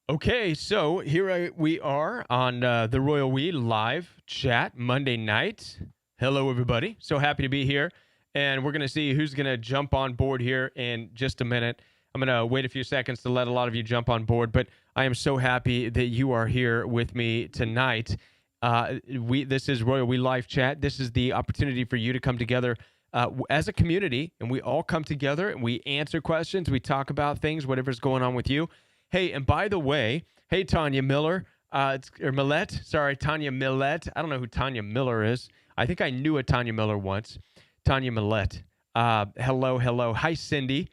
Okay, so we are on the Royal We live chat Monday night. Hello, everybody. So happy to be here. And we're going to see who's going to jump on board here in just a minute. I'm going to wait a few seconds to let a lot of you jump on board, but I am so happy that you are here with me tonight. This is Royal We live chat. This is the opportunity for you to come together as a community, and we all come together and we answer questions. We talk about things, whatever's going on with you. Hey, and by the way, hey, Tanya Miller, or Millette. Sorry, Tanya Millette. I don't know who Tanya Miller is. I think I knew a Tanya Miller once. Tanya Millette. Hello, hello. Hi, Cindy.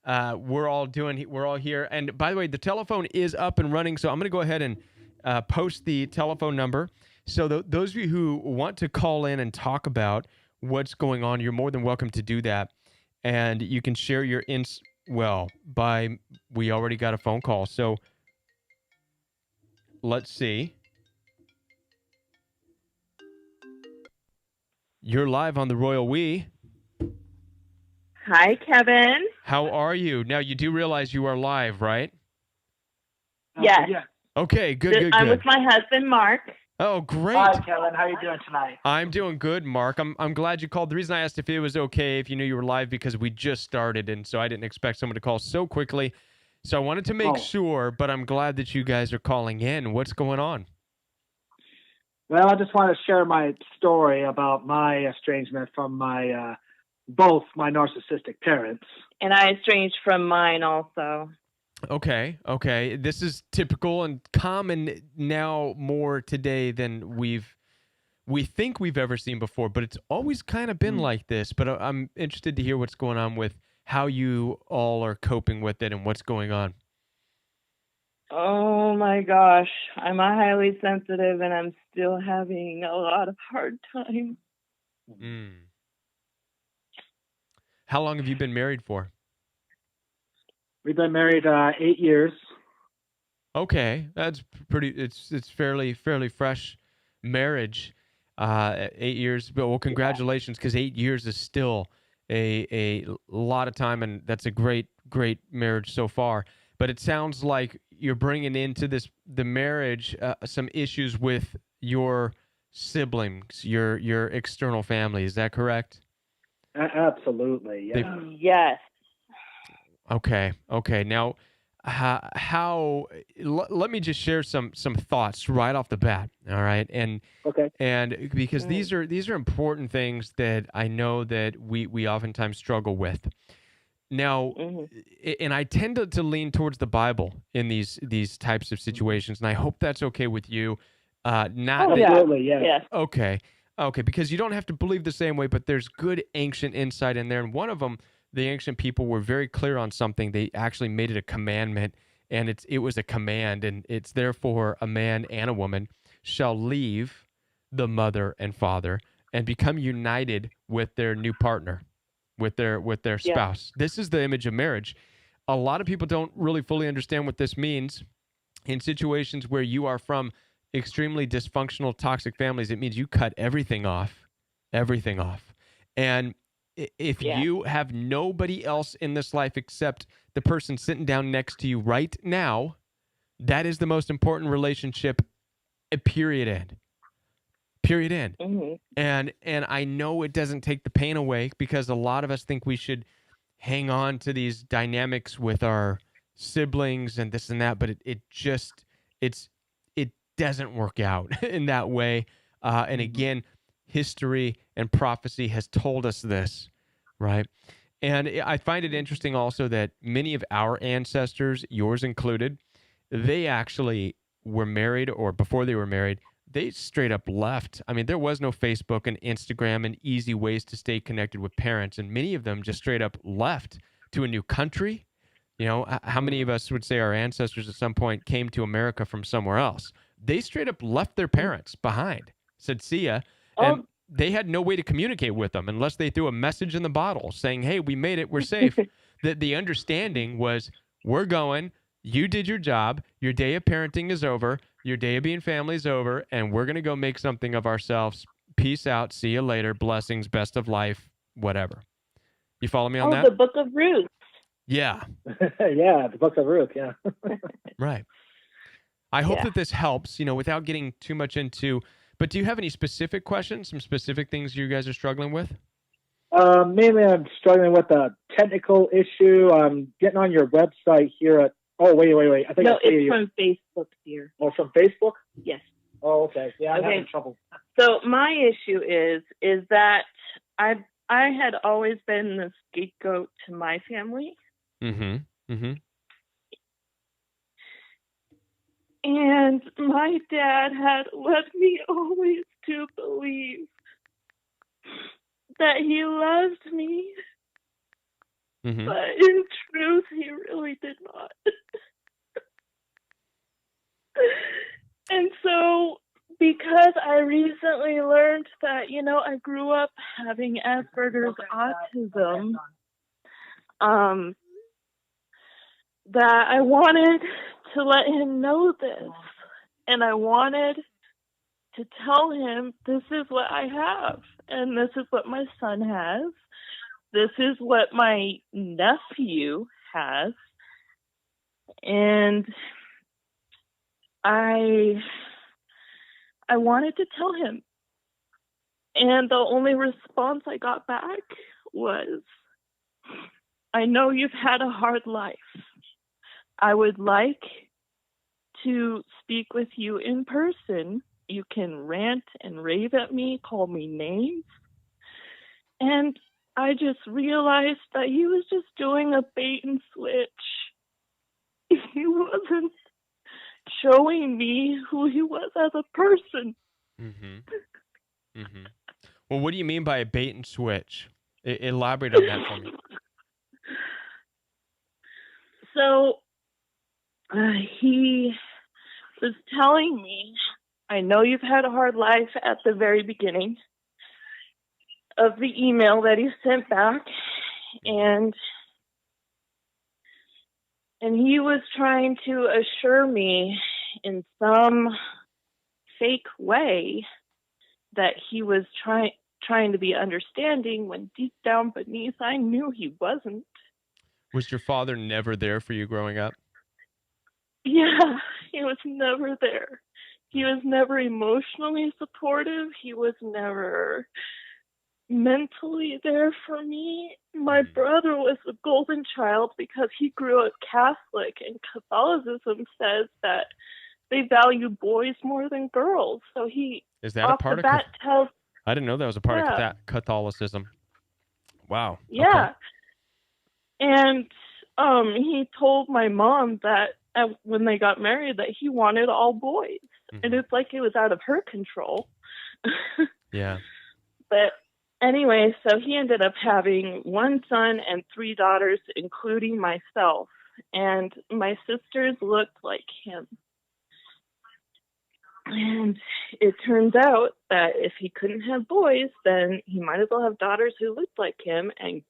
We're all here. And by the way, the telephone is up and running, so I'm going to go ahead and post the telephone number. So those of you who want to call in and talk about what's going on, you're more than welcome to do that. And you can share your we already got a phone call. So let's see. You're live on the Royal We. Hi, Kevin. How are you? Now, you do realize you are live, right? Yes. Yeah. Okay, good. I'm with my husband, Mark. Oh, great. Hi, Kevin. How are you doing tonight? I'm doing good, Mark. I'm glad you called. The reason I asked if it was okay if you knew you were live because we just started, and so I didn't expect someone to call so quickly. So I wanted to make sure, but I'm glad that you guys are calling in. What's going on? Well, I just want to share my story about my estrangement from my both my narcissistic parents. And I estranged from mine also. Okay. This is typical and common now more today than we think we've ever seen before, but it's always kind of been like this. But I'm interested to hear what's going on with how you all are coping with it and what's going on. Oh my gosh. I'm a highly sensitive and I'm still having a lot of hard time. How long have you been married for? We've been married 8 years. Okay, that's pretty. It's fairly fresh marriage. 8 years, but well, congratulations, because 8 years is still a lot of time, and that's a great marriage so far. But it sounds like you're bringing into the marriage some issues with your siblings, your external family. Is that correct? Absolutely, yeah. Yes. Okay. Now, let me just share some thoughts right off the bat. All right, and because these are important things that I know that we oftentimes struggle with. Now, and I tend to lean towards the Bible in these types of situations, and I hope that's okay with you. Absolutely, yeah. Okay, because you don't have to believe the same way, but there's good ancient insight in there, and one of them, the ancient people were very clear on something. They actually made it a commandment, and it was a command, and it's therefore a man and a woman shall leave the mother and father and become united with their new partner, with their spouse. This is the image of marriage. A lot of people don't really fully understand what this means. In situations where you are from extremely dysfunctional, toxic families, it means you cut everything off. And if you have nobody else in this life except the person sitting down next to you right now, that is the most important relationship, period end. And I know it doesn't take the pain away, because a lot of us think we should hang on to these dynamics with our siblings and this and that, but it doesn't work out in that way. And again, history and prophecy has told us this, right? And I find it interesting also that many of our ancestors, yours included, they actually were married, or before they were married, they straight up left. I mean, there was no Facebook and Instagram and easy ways to stay connected with parents. And many of them just straight up left to a new country. You know, how many of us would say our ancestors at some point came to America from somewhere else? They straight up left their parents behind, said, see ya. And they had no way to communicate with them unless they threw a message in the bottle saying, hey, we made it, we're safe. The understanding was, we're going, you did your job, your day of parenting is over, your day of being family is over, and we're going to go make something of ourselves. Peace out, see you later, blessings, best of life, whatever. You follow me on that? The Book of Ruth. Yeah. Yeah, the Book of Ruth, yeah. Right. I hope Yeah. that this helps, without getting too much into. But do you have any specific questions, some specific things you guys are struggling with? Mainly, I'm struggling with a technical issue. I'm getting on your website here at. Oh, wait. I think No, I see it's you. from Facebook, dear. Oh, from Facebook? Yes. Oh, okay. Yeah, I'm Okay. having trouble. So my issue is that I had always been the scapegoat to my family, Mm-hmm. and my dad had led me always to believe that he loved me, Mm-hmm. but in truth, he really did not. And so, because I recently learned that, I grew up having Asperger's autism, that I wanted to let him know this. And I wanted to tell him, this is what I have. And this is what my son has. This is what my nephew has. And I wanted to tell him. And the only response I got back was, I know you've had a hard life. I would like to speak with you in person. You can rant and rave at me, call me names. And I just realized that he was just doing a bait and switch. He wasn't showing me who he was as a person. Mm-hmm. Mm-hmm. Well, what do you mean by a bait and switch? Elaborate on that for me. So he was telling me, I know you've had a hard life at the very beginning of the email that he sent back, and he was trying to assure me in some fake way that he was trying to be understanding, when deep down beneath I knew he wasn't. Was your father never there for you growing up? Yeah, he was never there. He was never emotionally supportive. He was never mentally there for me. My brother was the golden child because he grew up Catholic, and Catholicism says that they value boys more than girls. So he, is that a part of tells. I didn't know that was a part of Catholicism. Wow. Yeah. Okay. And he told my mom that when they got married that he wanted all boys. Mm-hmm. And it's like it was out of her control. Yeah. But anyway, so he ended up having one son and 3 daughters, including myself. And my sisters looked like him. And it turns out that if he couldn't have boys, then he might as well have daughters who looked like him. And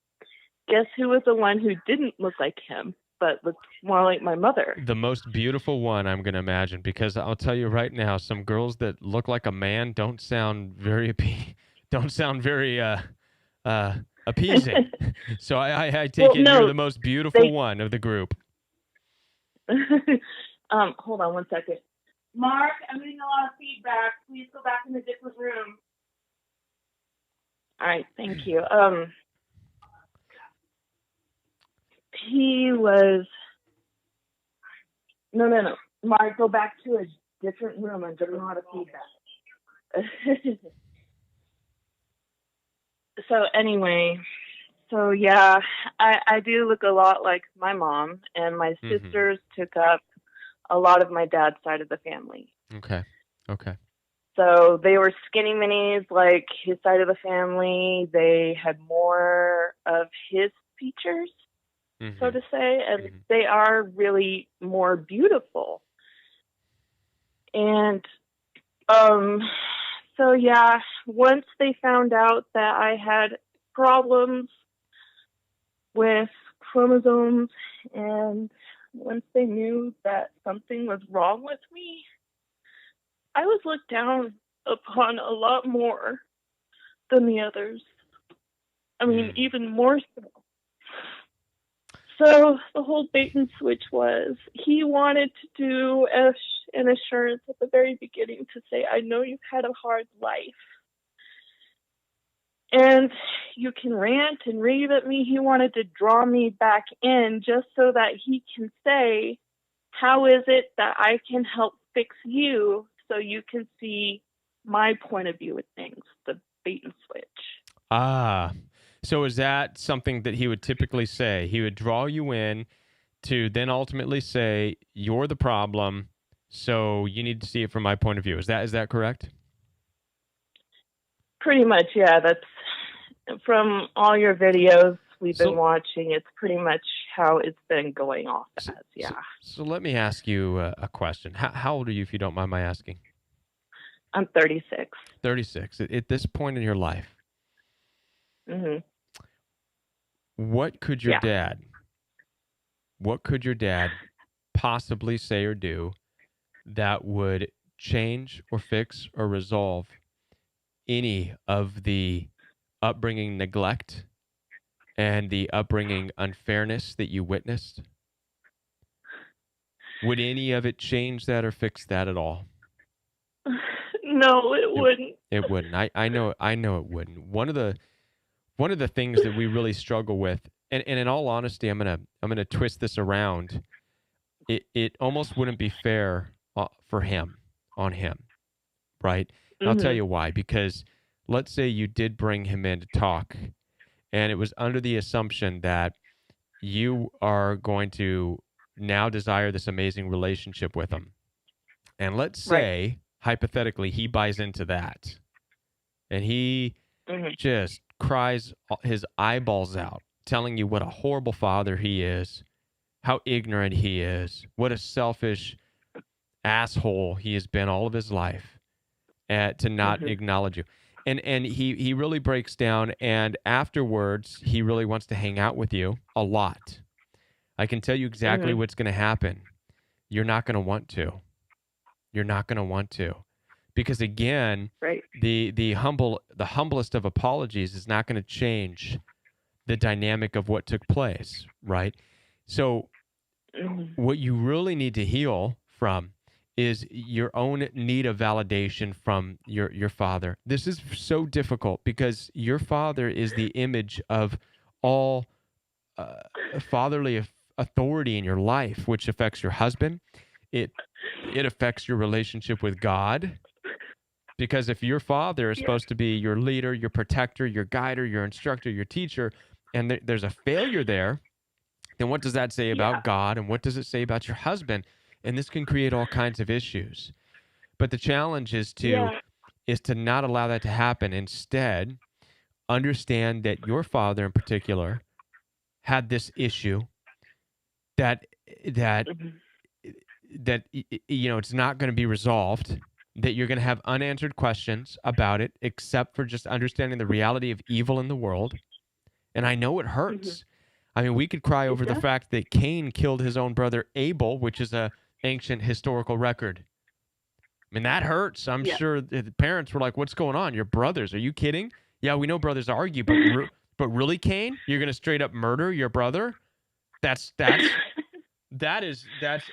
guess who was the one who didn't look like him, but looked more like my mother? The most beautiful one, I'm going to imagine, because I'll tell you right now, some girls that look like a man don't sound very appeasing. So I take it you're the most beautiful one of the group. Hold on one second. Mark, I'm getting a lot of feedback. Please go back in a different room. All right, thank you. He was... No. Mark, go back to a different room. I'm getting a lot of feedback. So anyway, yeah, I do look a lot like my mom, and my sisters took up a lot of my dad's side of the family. Okay. So they were skinny minis like his side of the family. They had more of his features, so to say, and they are really more beautiful. And so yeah, once they found out that I had problems with chromosomes, and once they knew that something was wrong with me, I was looked down upon a lot more than the others. I mean, even more so. So the whole bait and switch was, he wanted to do and assurance at the very beginning to say, I know you've had a hard life. And you can rant and rave at me. He wanted to draw me back in just so that he can say, how is it that I can help fix you so you can see my point of view with things, the bait and switch. Ah, so is that something that he would typically say? He would draw you in to then ultimately say, you're the problem, so you need to see it from my point of view. Is that correct? Pretty much, yeah. That's from all your videos we've been watching. It's pretty much how it's been going off as, yeah. So let me ask you a question. How old are you, if you don't mind my asking? I'm 36. 36. At this point in your life, Mm-hmm. what could your dad possibly say or do that would change or fix or resolve any of the upbringing neglect and the upbringing unfairness that you witnessed? Would any of it change that or fix that at all? No, it wouldn't. It wouldn't. I know it wouldn't. One of the things that we really struggle with, and in all honesty, I'm gonna twist this around. It almost wouldn't be fair for him, on him, right? And I'll tell you why. Because let's say you did bring him in to talk, and it was under the assumption that you are going to now desire this amazing relationship with him. And let's say, hypothetically, he buys into that. And he just cries his eyeballs out, telling you what a horrible father he is, how ignorant he is, what a selfish asshole he has been all of his life, to not acknowledge you. And he really breaks down, and afterwards, he really wants to hang out with you a lot. I can tell you exactly what's going to happen. You're not going to want to. You're not going to want to. Because again, the humblest of apologies is not going to change the dynamic of what took place, right? So what you really need to heal from is your own need of validation from your father. This is so difficult because your father is the image of all fatherly authority in your life, which affects your husband. It affects your relationship with God. Because if your father is supposed to be your leader, your protector, your guider, your instructor, your teacher, and there's a failure there, then what does that say about God, and what does it say about your husband? And this can create all kinds of issues. But the challenge is to not allow that to happen. Instead, understand that your father in particular had this issue that it's not going to be resolved, that you're going to have unanswered questions about it, except for just understanding the reality of evil in the world. And I know it hurts. I mean, we could cry over the fact that Cain killed his own brother Abel, which is an ancient historical record. I mean, that hurts. I'm sure the parents were like, what's going on? Your brothers, are you kidding? Yeah, we know brothers argue, but really, Cain? You're going to straight up murder your brother? That's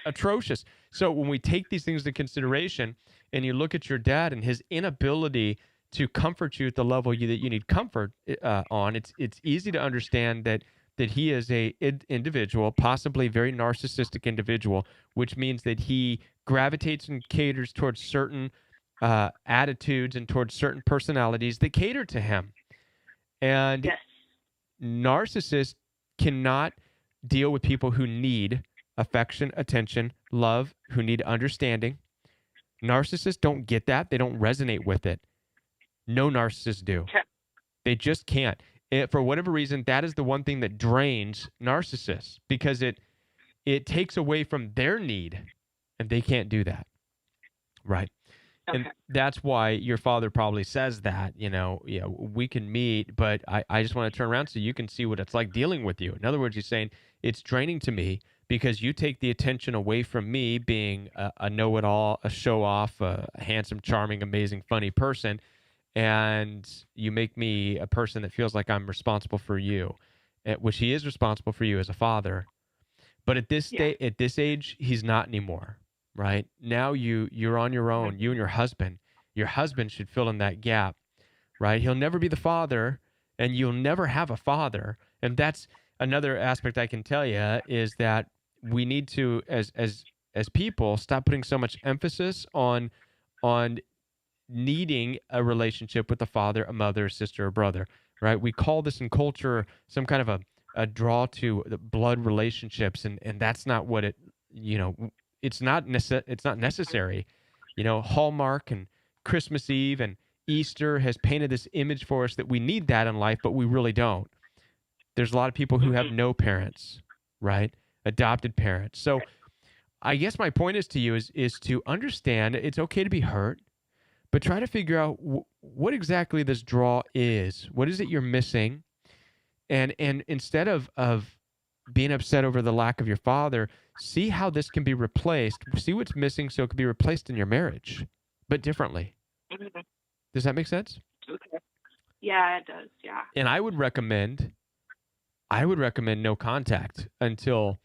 atrocious. So when we take these things into consideration and you look at your dad and his inability to comfort you at the level that you need comfort on, it's easy to understand that he is a individual, possibly very narcissistic individual, which means that he gravitates and caters towards certain attitudes and towards certain personalities that cater to him. And narcissists cannot deal with people who need affection, attention, love, who need understanding. Narcissists don't get that. They don't resonate with it. No narcissists do. They just can't. For whatever reason, that is the one thing that drains narcissists, because it takes away from their need, and they can't do that. Right. And that's why your father probably says that, we can meet, but I just want to turn around so you can see what it's like dealing with you. In other words, he's saying it's draining to me because you take the attention away from me being a know-it-all, a show-off, a handsome, charming, amazing, funny person, and you make me a person that feels like I'm responsible for you, which he is responsible for you as a father. But at this age, he's not anymore. right? Now you're on your own, you and your husband. Your husband should fill in that gap, right? He'll never be the father, and you'll never have a father. And that's another aspect I can tell you is that we need to, as people, stop putting so much emphasis on needing a relationship with a father, a mother, a sister, or brother, right? We call this in culture some kind of a draw to the blood relationships, and that's not what it, it's not it's not necessary. Hallmark and Christmas Eve and Easter has painted this image for us that we need that in life, but we really don't. There's a lot of people who have no parents, right? Adopted parents. So I guess my point is to you is to understand it's okay to be hurt, but try to figure out what exactly this draw is. What is it you're missing? And instead of being upset over the lack of your father, see how this can be replaced. See what's missing so it can be replaced in your marriage, but differently. Mhm. Does that make sense? Okay. Yeah, it does. Yeah. And I would recommend no contact until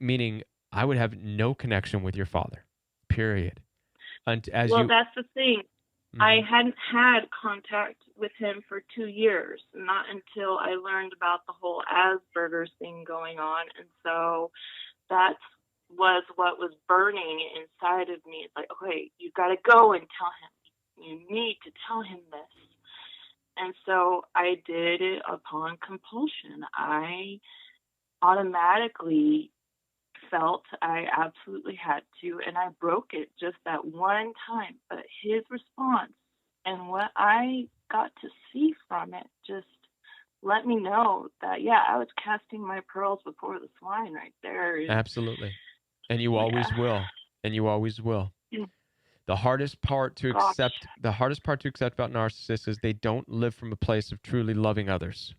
meaning I would have no connection with your father, period. That's the thing. I hadn't had contact with him for 2 years, not until I learned about the whole Asperger's thing going on. And so that was what was burning inside of me. It's like, okay, you've got to go and tell him. You need to tell him this. And so I did it upon compulsion. I automatically felt I absolutely had to, and I broke it just that one time. But his response and what I got to see from it just let me know that, yeah, I was casting my pearls before the swine right there. Absolutely. And you always will. And you always will. Yeah. The hardest part to accept about narcissists is they don't live from a place of truly loving others.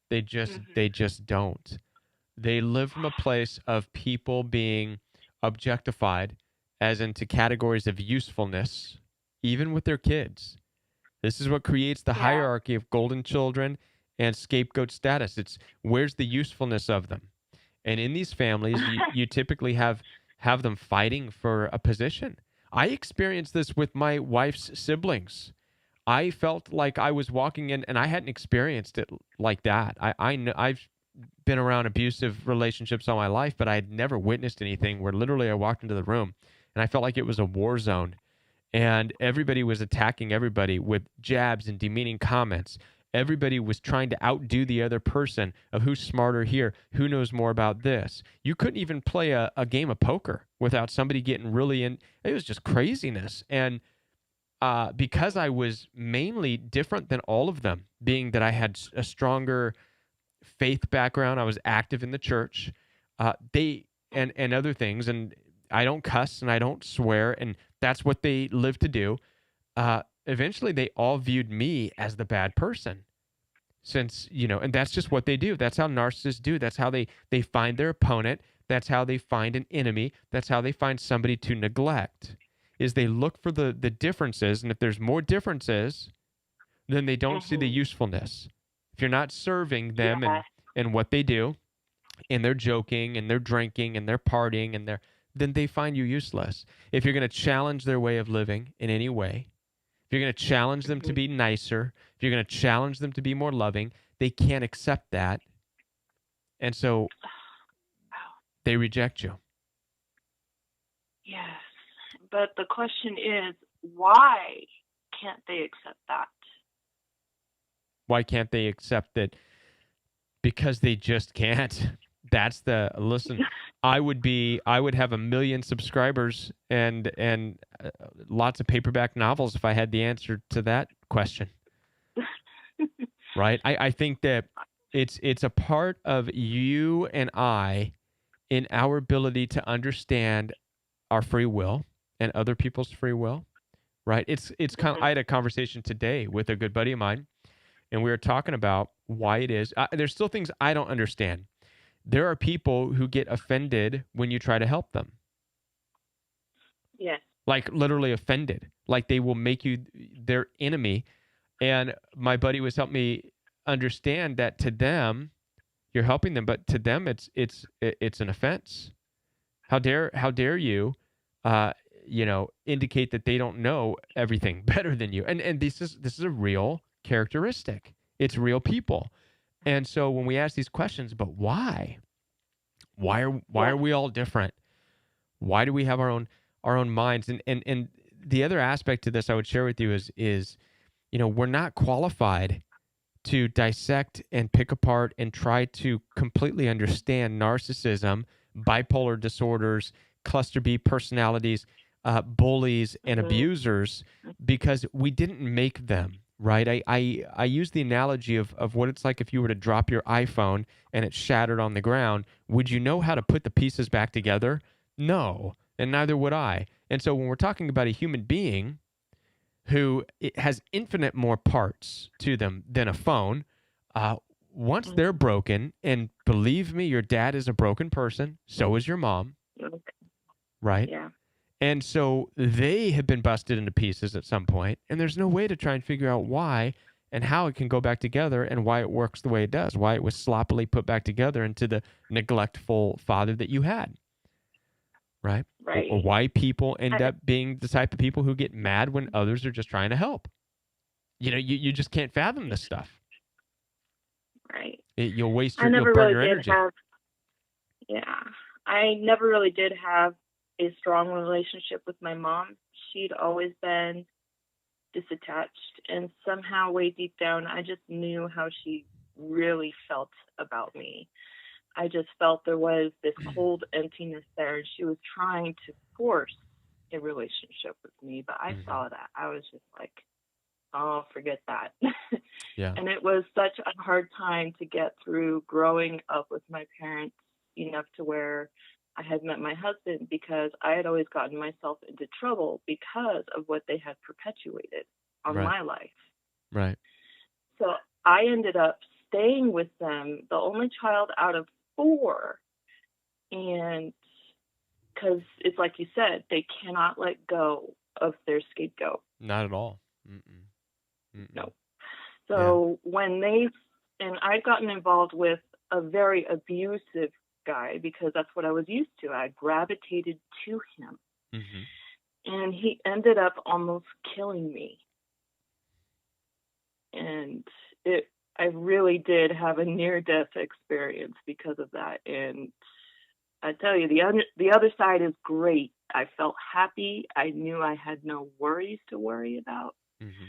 They just don't. They live from a place of people being objectified as into categories of usefulness, even with their kids. This is what creates the hierarchy of golden children and scapegoat status. It's where's the usefulness of them? And in these families, you typically have them fighting for a position. I experienced this with my wife's siblings. I felt like I was walking in, and I hadn't experienced it like that. I've been around abusive relationships all my life, but I had never witnessed anything where literally I walked into the room and I felt like it was a war zone, and everybody was attacking everybody with jabs and demeaning comments. Everybody was trying to outdo the other person of who's smarter here, who knows more about this. You couldn't even play a game of poker without somebody getting really in. It was just craziness. And because I was mainly different than all of them, being that I had a stronger faith background, I was active in the church, and other things, and I don't cuss and I don't swear, and that's what they live to do. Eventually they all viewed me as the bad person, since, and that's just what they do. That's how narcissists do. That's how they find their opponent. That's how they find an enemy. That's how they find somebody to neglect, is they look for the differences. And if there's more differences, then they don't see the usefulness. If you're not serving them and what they do, and they're joking and they're drinking and they're partying and then they find you useless. If you're going to challenge their way of living in any way, if you're going to challenge them to be nicer, if you're going to challenge them to be more loving, they can't accept that. And so they reject you. Yes. But the question is, why can't they accept that? Why can't they accept that? Because they just can't. That's listen. I would have 1 million subscribers and lots of paperback novels if I had the answer to that question. Right? I think that it's a part of you and I in our ability to understand our free will and other people's free will. Right? It's kind of, I had a conversation today with a good buddy of mine, and we were talking about why it is. There's still things I don't understand. There are people who get offended when you try to help them. Yes. Like literally offended. Like they will make you their enemy. And my buddy was helping me understand that to them, you're helping them, but to them it's an offense. How dare you, indicate that they don't know everything better than you? And this is a real characteristic. It's real people. And so when we ask these questions, but why? Why are Yeah. we all different? Why do we have our own minds? And the other aspect to this I would share with you is we're not qualified to dissect and pick apart and try to completely understand narcissism, bipolar disorders, cluster B personalities, bullies, and Hmm. abusers because we didn't make them. Right. I use the analogy of what it's like if you were to drop your iPhone and it shattered on the ground. Would you know how to put the pieces back together? No. And neither would I. And so when we're talking about a human being who it has infinite more parts to them than a phone, uh, once they're broken, and believe me, your dad is a broken person, so is your mom, Okay. right? Yeah. And so they have been busted into pieces at some point, and there's no way to try and figure out why and how it can go back together and why it works the way it does, why it was sloppily put back together into the neglectful father that you had, right? Or Right. why people end I, up being the type of people who get mad when others are just trying to help. You just can't fathom this stuff. right. You'll never burn really your did energy. have. Yeah. I never really did have a strong relationship with my mom. She'd always been disattached, and somehow, way deep down, I just knew how she really felt about me. I just felt there was this cold emptiness there, and she was trying to force a relationship with me. But I Hmm. saw that. I was just like, oh, forget that. Yeah. And it was such a hard time to get through growing up with my parents enough to where I had met my husband, because I had always gotten myself into trouble because of what they had perpetuated on Right. my life. Right. So I ended up staying with them, the only child out of four. And because it's like you said, they cannot let go of their scapegoat. Not at all. Mm-mm. Mm-mm. No. Yeah. So and I'd gotten involved with a very abusive guy because that's what I was used to. I gravitated to him, Mm-hmm. and he ended up almost killing me. And I really did have a near-death experience because of that. And I tell you, the other side is great. I felt happy. I knew I had no worries to worry about. Mm-hmm.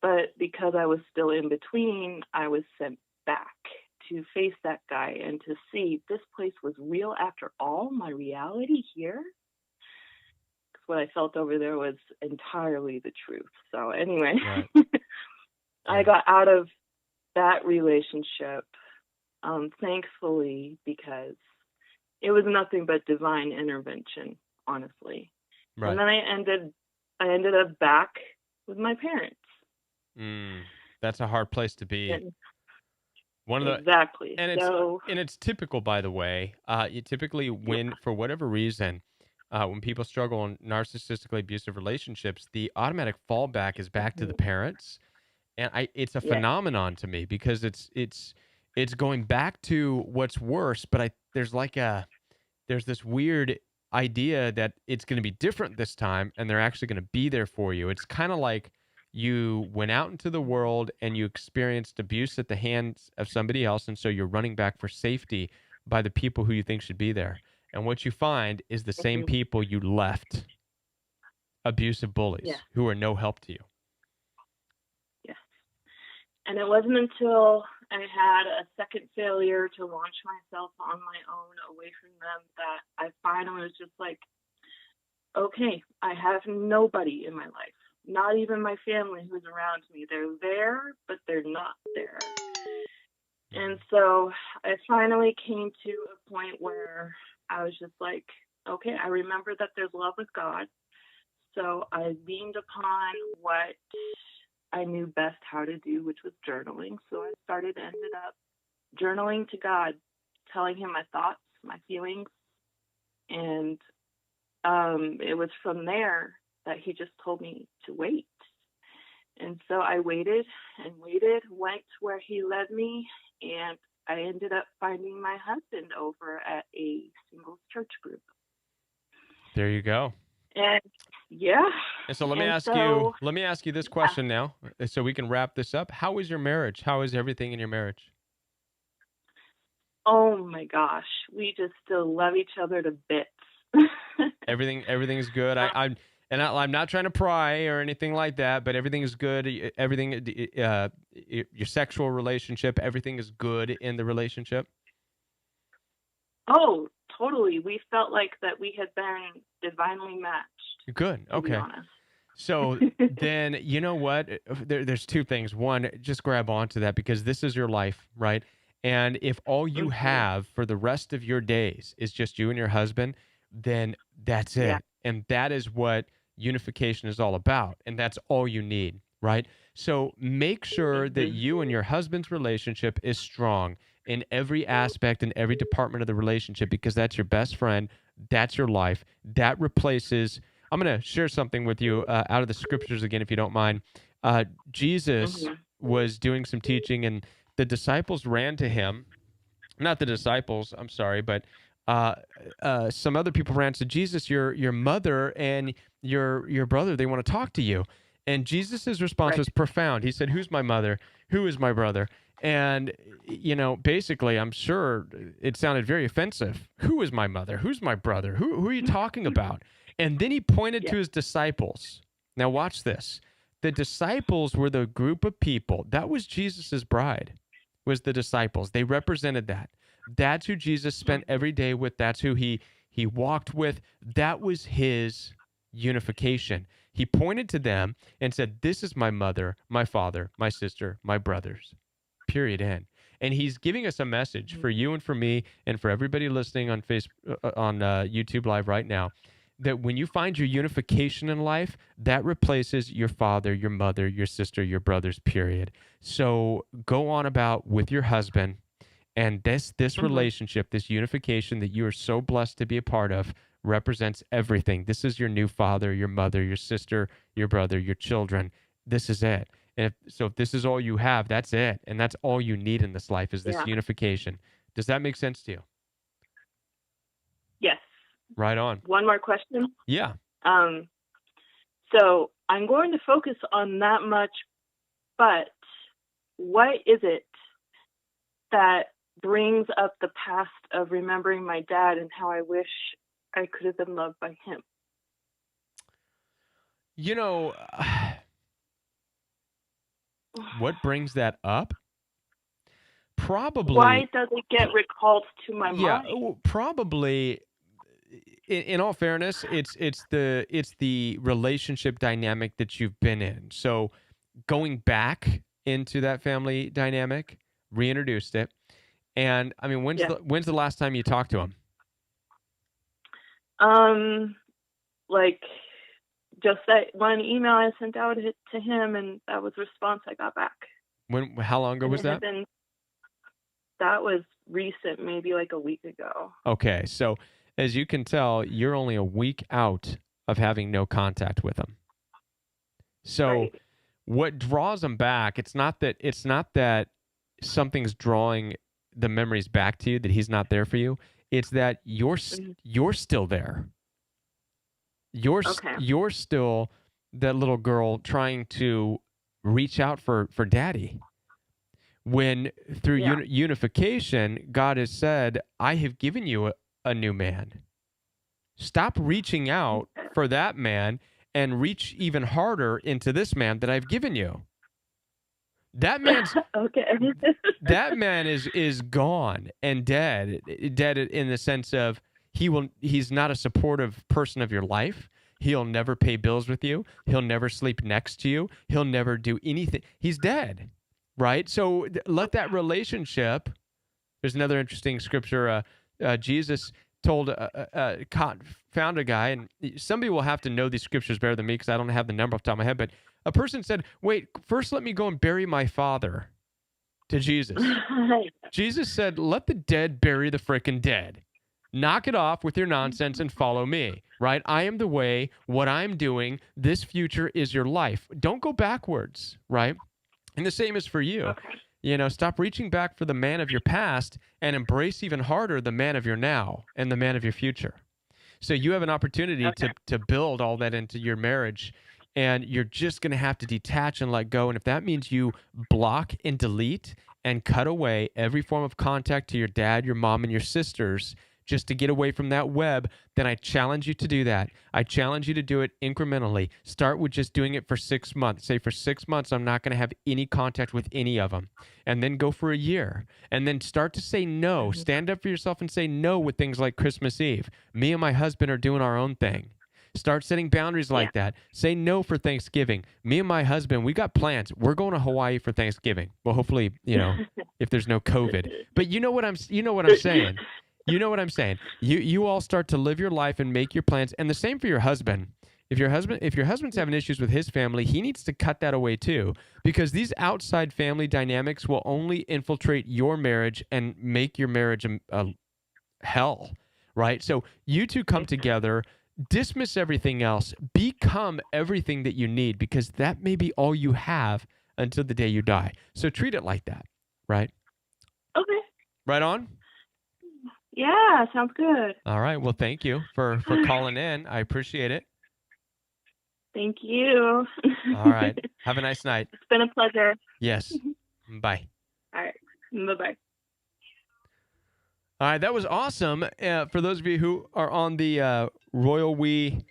But because I was still in between, I was sent back to face that guy and to see this place was real after all, my reality here. Because what I felt over there was entirely the truth. So anyway, Right. I Yeah. got out of that relationship, thankfully, because it was nothing but divine intervention, honestly. And Right. then I ended up back with my parents. That's a hard place to be. And One of the exactly. and So it's typical, by the way. You typically, yeah. when for whatever reason, when people struggle in narcissistically abusive relationships, the automatic fallback is back to the Mhm. parents, and it's a Yes. phenomenon to me because it's going back to what's worse. But there's this weird idea that it's going to be different this time and they're actually going to be there for you. It's kind of like you went out into the world and you experienced abuse at the hands of somebody else. And so you're running back for safety by the people who you think should be there. And what you find is the same Mhm. people you left, abusive Yeah. bullies who are no help to you. Yes. And it wasn't until I had a second failure to launch myself on my own away from them that I finally was just like, okay, I have nobody in my life, not even my family who's around me. They're there, but they're not there. And Mhm. so I finally came to a point where I was just like, okay, I remember that there's love with God. So I leaned upon what I knew best how to do, which was journaling. So I ended up journaling to God, telling him my thoughts, my feelings. And it was from there that he just told me to wait. And so I waited and waited, went where he led me, and I ended up finding my husband over at a singles church group. There you go. And yeah. And so let me And ask so, you this question now, so we can wrap this up. How is your marriage? How is everything in your marriage? oh my gosh, we just still love each other to bits. Everything's good. I'm not trying to pry or anything like that, but everything is good. Everything, your sexual relationship, everything is good in the relationship. Oh, totally. We felt like that we had been divinely matched, Good. to be Okay. honest. So then, you know what? There's two things. One, just grab onto that because this is your life, right? And if all you Mhm. have for the rest of your days is just you and your husband, then that's it. Yeah. And that is what unification is all about. And that's all you need, right? So make sure that Mhm. you and your husband's relationship is strong in every aspect and every department of the relationship because that's your best friend. That's your life. That replaces. I'm going to share something with you out of the scriptures again, if you don't mind. Jesus Mhm. was doing some teaching, and the disciples ran to him. Not the disciples, I'm sorry, but some other people ran to Jesus. Your mother and your brother, they want to talk to you. And Jesus's response Right. was profound. He said, "Who's my mother? Who is my brother?" And basically, I'm sure it sounded very offensive. Who is my mother? Who's my brother? Who are you talking about? And then he pointed Yeah. to his disciples. Now watch this. The disciples were the group of people. That was Jesus's bride. Was the disciples. They represented that. That's who Jesus spent every day with. That's who he walked with. That was his unification. He pointed to them and said, "This is my mother, my father, my sister, my brothers." Period. End. And he's giving us a message for you and for me and for everybody listening on YouTube Live right now, that when you find your unification in life, that replaces your father, your mother, your sister, your brothers, period. So go on about with your husband, and this Mhm. relationship, this unification that you are so blessed to be a part of, represents everything. This is your new father, your mother, your sister, your brother, your children. This is it. And if this is all you have, that's it. And that's all you need in this life is this Yeah. unification. Does that make sense to you? Yes. Right on. One more question. Yeah. So I'm going to focus on that much, but what is it that brings up the past of remembering my dad and how I wish I could have been loved by him? You know, what brings that up? Probably. Why does it get recalled to my Yeah, mind? probably. In all fairness, it's the relationship dynamic that you've been in. So going back into that family dynamic, reintroduced it, and I mean, Yeah. when's the last time you talked to him? Like just that one email I sent out to him, and that was the response I got back. How long ago And was that? That was recent, maybe like a week ago. Okay, so as you can tell, you're only a week out of having no contact with him. So Right. what draws him back, it's not that something's drawing the memories back to you, that he's not there for you. It's that you're still there. Okay. You're still that little girl trying to reach out for daddy. When through Yeah. unification, God has said, "I have given you a new man." Stop reaching out for that man and reach even harder into this man that I've given you. That man's Okay. that man is gone and dead in the sense of he's not a supportive person of your life. He'll never pay bills with you. He'll never sleep next to you. He'll never do anything. He's dead, right? So let that relationship. There's another interesting scripture. Jesus told found a guy, and somebody will have to know these scriptures better than me because I don't have the number off the top of my head, but a person said, "Wait, first let me go and bury my father," to Jesus. Jesus said, "Let the dead bury the frickin' dead. Knock it off with your nonsense and follow me," right? I am the way. What I'm doing, this future is your life. Don't go backwards, right? And the same is for you. Okay. Stop reaching back for the man of your past and embrace even harder the man of your now and the man of your future. So you have an opportunity to build all that into your marriage, and you're just going to have to detach and let go. And if that means you block and delete and cut away every form of contact to your dad, your mom, and your sisters just to get away from that web, then I challenge you to do that. I challenge you to do it incrementally. Start with just doing it for 6 months. Say for 6 months, I'm not going to have any contact with any of them. And then go for a year. And then start to say no. Stand up for yourself and say no with things like Christmas Eve. Me and my husband are doing our own thing. Start setting boundaries like that. Say no for Thanksgiving. Me and my husband, we got plans. We're going to Hawaii for Thanksgiving. Well, hopefully, if there's no COVID. But you know what I'm saying. You know what I'm saying? You all start to live your life and make your plans. And the same for your husband. If your husband's having issues with his family, he needs to cut that away too, because these outside family dynamics will only infiltrate your marriage and make your marriage a hell, right? So you two come together, dismiss everything else, become everything that you need, because that may be all you have until the day you die. So treat it like that, right? Okay. Right on? Yeah, sounds good. All right. Well, thank you for calling in. I appreciate it. Thank you. All right. Have a nice night. It's been a pleasure. Yes. Bye. All right. Bye-bye. All right. That was awesome. For those of you who are on the Royal We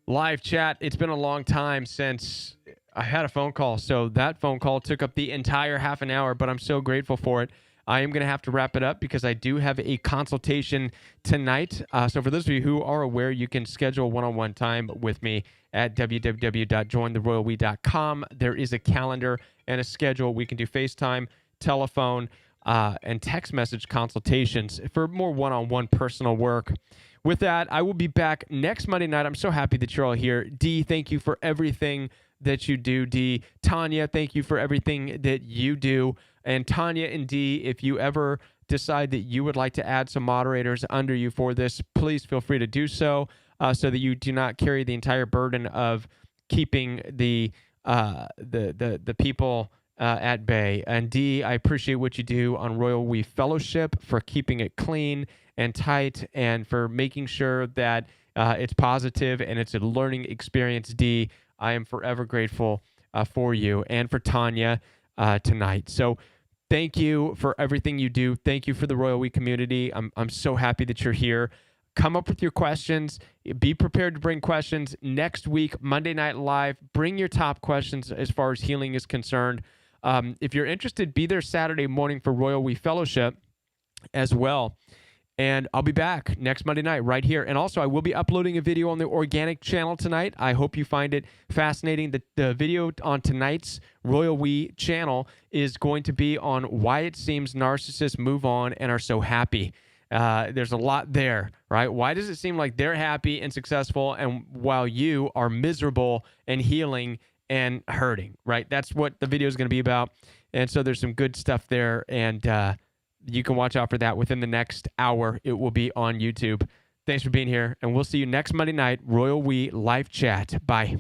live chat, it's been a long time since I had a phone call. So that phone call took up the entire half an hour, but I'm so grateful for it. I am going to have to wrap it up because I do have a consultation tonight. So for those of you who are aware, you can schedule one-on-one time with me at www.jointheroyalwe.com. There is a calendar and a schedule. We can do FaceTime, telephone, and text message consultations for more one-on-one personal work. With that, I will be back next Monday night. I'm so happy that you're all here. Dee, thank you for everything that you do. Dee, Tanya, thank you for everything that you do. And Tanya and Dee, if you ever decide that you would like to add some moderators under you for this, please feel free to do so, so that you do not carry the entire burden of keeping the people at bay. And Dee, I appreciate what you do on Royal We Fellowship for keeping it clean and tight and for making sure that it's positive and it's a learning experience. Dee, I am forever grateful for you and for Tanya tonight. So thank you for everything you do. Thank you for the Royal We community. I'm so happy that you're here. Come up with your questions. Be prepared to bring questions next week, Monday Night Live. Bring your top questions as far as healing is concerned. If you're interested, be there Saturday morning for Royal We Fellowship as well. And I'll be back next Monday night right here. And also, I will be uploading a video on the Organic channel tonight. I hope you find it fascinating. The video on tonight's Royal We channel is going to be on why it seems narcissists move on and are so happy. There's a lot there, right? Why does it seem like they're happy and successful, and while you are miserable and healing and hurting, right? That's what the video is going to be about. And so there's some good stuff there. And you can watch out for that within the next hour. It will be on YouTube. Thanks for being here, and we'll see you next Monday night, Royal We Live Chat. Bye.